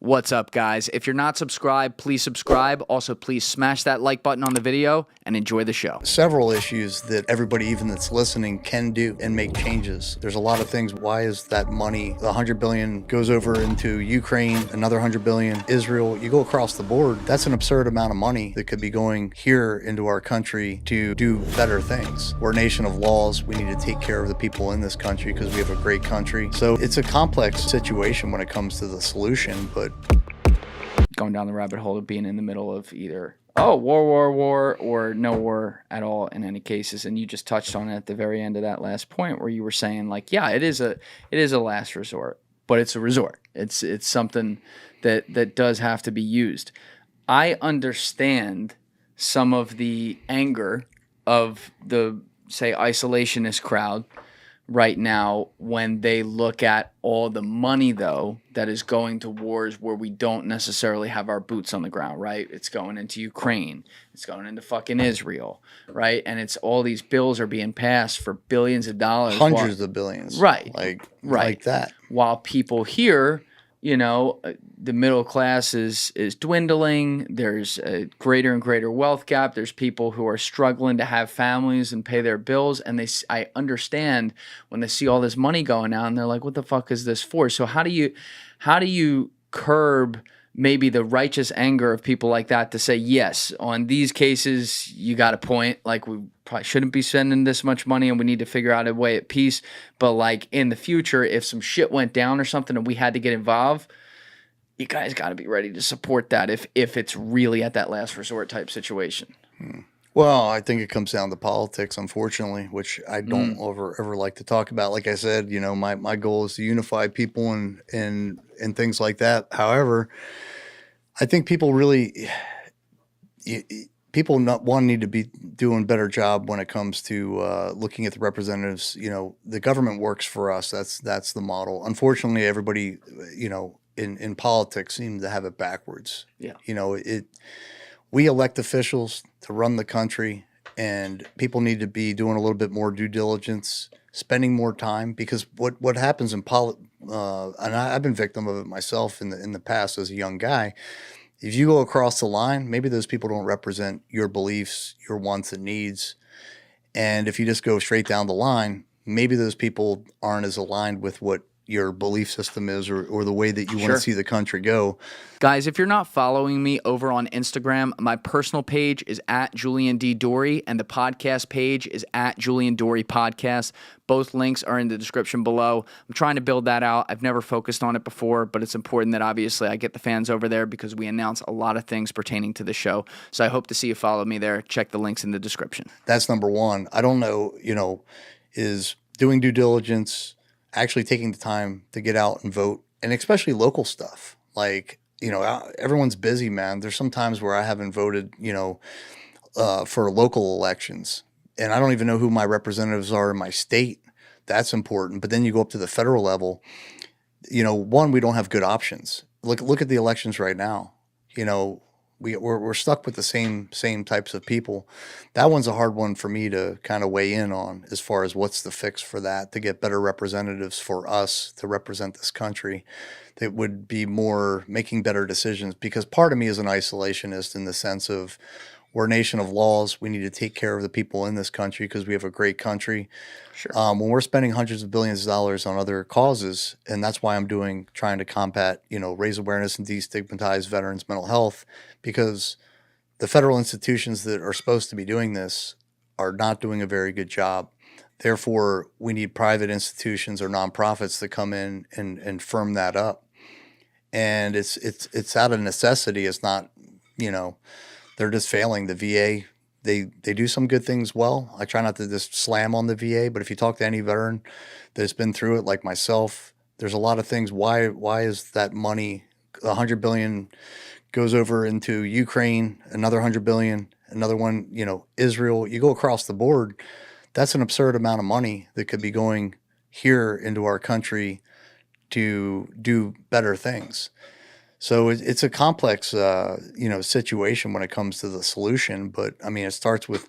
What's up, guys? If you're not subscribed, please subscribe. Also, please smash that like button on the video and enjoy the show. Several issues that everybody, even that's listening, can do and make changes. There's a lot of things. Why is that money, the $100 billion goes over into Ukraine, another $100 billion, Israel? You go across the board, that's an absurd amount of money that could be going here into our country to do better things. We're a nation of laws. We need to take care of the people in this country because we have a great country. So it's a complex situation when it comes to the solution, but Going down the rabbit hole of being in the middle of either war, or no war at all in any cases. And you just touched on it at the very end of that last point where you were saying, like, yeah, it is a last resort, but it's a resort. It's something that does have to be used. I understand some of the anger of the, say, isolationist crowd right now when they look at all the money, though, that is going to wars where we don't necessarily have our boots on the ground, right? It's going into Ukraine. It's going into fucking Israel, right? And it's all these bills are being passed for billions of dollars. Hundreds of billions. Right. Like that. While people here, you know, the middle class is dwindling. There's a greater and greater wealth gap. There's people who are struggling to have families and pay their bills. And I understand when they see all this money going out and they're like, what the fuck is this for? So how do you curb maybe the righteous anger of people like that to say, yes, on these cases, you got a point. Like, we probably shouldn't be spending this much money and we need to figure out a way at peace. But like in the future, if some shit went down or something and we had to get involved, you guys got to be ready to support that if it's really at that last resort type situation. Well, I think it comes down to politics, unfortunately, which I don't ever like to talk about. Like I said, you know, my goal is to unify people and things like that. However, I think people really, need to be doing a better job when it comes to looking at the representatives. You know, the government works for us. That's the model. Unfortunately, everybody, you know, in politics seems to have it backwards. Yeah. You know, we elect officials to run the country, and people need to be doing a little bit more due diligence, spending more time, because what happens in and I've been victim of it myself in the past as a young guy. If you go across the line, maybe those people don't represent your beliefs, your wants and needs. And if you just go straight down the line, maybe those people aren't as aligned with what your belief system is or the way that you want to see the country go. Guys, if you're not following me over on Instagram, my personal page is at Julian D. Dorey, and the podcast page is at Julian Dorey Podcast. Both links are in the description below. I'm trying to build that out. I've never focused on it before, but it's important that obviously I get the fans over there because we announce a lot of things pertaining to the show. So I hope to see you follow me there. Check the links in the description. That's number one. I don't know, is doing due diligence, actually taking the time to get out and vote, and especially local stuff. Like, everyone's busy, man. There's some times where I haven't voted, for local elections, and I don't even know who my representatives are in my state. That's important. But then you go up to the federal level, one, we don't have good options. Look at the elections right now. We're stuck with the same types of people. That one's a hard one for me to kind of weigh in on as far as what's the fix for that, to get better representatives for us to represent this country that would be more making better decisions. Because part of me is an isolationist in the sense of we're a nation of laws. We need to take care of the people in this country because we have a great country. Sure. When we're spending hundreds of billions of dollars on other causes, and that's why I'm trying to combat, raise awareness and destigmatize veterans' mental health, because the federal institutions that are supposed to be doing this are not doing a very good job. Therefore, we need private institutions or nonprofits to come in and firm that up. And it's out of necessity. It's not, they're just failing. The VA, they do some good things well. I try not to just slam on the VA, but if you talk to any veteran that's been through it, like myself, there's a lot of things. Why is that money, $100 billion, goes over into Ukraine, another $100 billion, another one, Israel? You go across the board, that's an absurd amount of money that could be going here into our country to do better things. So it's a complex, situation when it comes to the solution. But I mean, it starts with,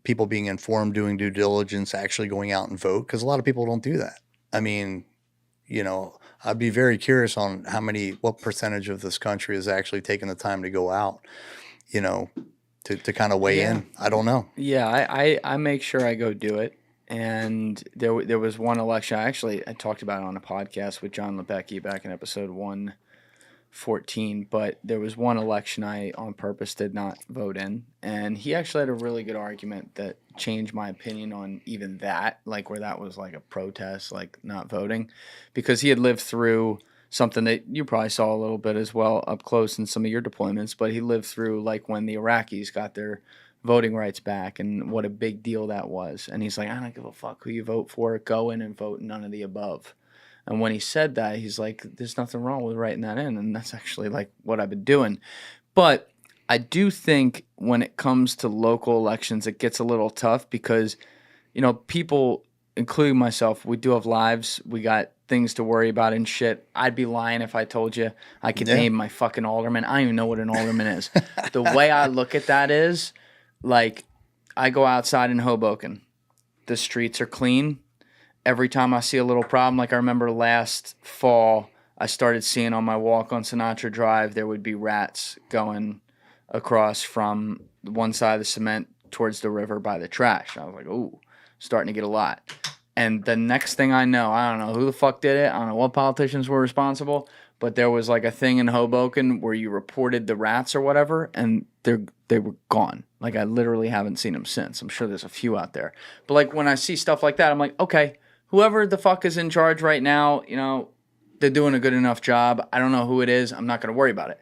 people being informed, doing due diligence, actually going out and vote, because a lot of people don't do that. I mean, I'd be very curious on what percentage of this country is actually taking the time to go out, you know, to kind of weigh Yeah. in. I don't know. Yeah, I make sure I go do it. And there was one election I talked about it on a podcast with John Lebecki back in episode 114, but there was one election I on purpose did not vote in, and he actually had a really good argument that changed my opinion on even that, like where that was like a protest, like not voting, because he had lived through something that you probably saw a little bit as well up close in some of your deployments, but he lived through like when the Iraqis got their voting rights back and what a big deal that was. And he's like, I don't give a fuck who you vote for. Go in and vote none of the above. And when he said that, he's like, there's nothing wrong with writing that in. And that's actually like what I've been doing. But I do think when it comes to local elections, it gets a little tough because, you know, people, including myself, we do have lives. We got things to worry about and shit. I'd be lying if I told you I could name my fucking alderman. I don't even know what an alderman is. The way I look at that is, like, I go outside in Hoboken. The streets are clean. Every time I see a little problem, like I remember last fall, I started seeing on my walk on Sinatra Drive, there would be rats going across from one side of the cement towards the river by the trash. I was like, ooh, starting to get a lot. And the next thing I know, I don't know who the fuck did it. I don't know what politicians were responsible, but there was like a thing in Hoboken where you reported the rats or whatever, and they were gone. Like I literally haven't seen them since. I'm sure there's a few out there. But like when I see stuff like that, I'm like, okay, whoever the fuck is in charge right now, you know, they're doing a good enough job. I don't know who it is. I'm not going to worry about it.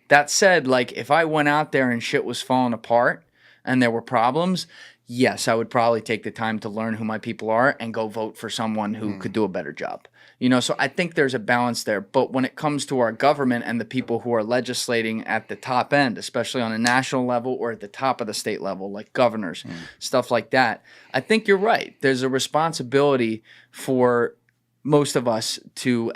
That said, like if I went out there and shit was falling apart and there were problems, yes, I would probably take the time to learn who my people are and go vote for someone who could do a better job. You know, so I think there's a balance there. But when it comes to our government and the people who are legislating at the top end, especially on a national level or at the top of the state level, like governors, stuff like that, I think you're right. There's a responsibility for most of us to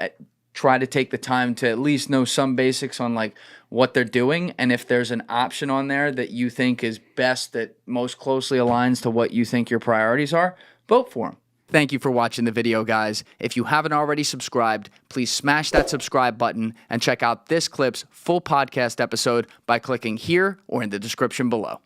try to take the time to at least know some basics on like what they're doing. And if there's an option on there that you think is best, that most closely aligns to what you think your priorities are, vote for them. Thank you for watching the video, guys. If you haven't already subscribed, please smash that subscribe button and check out this clip's full podcast episode by clicking here or in the description below.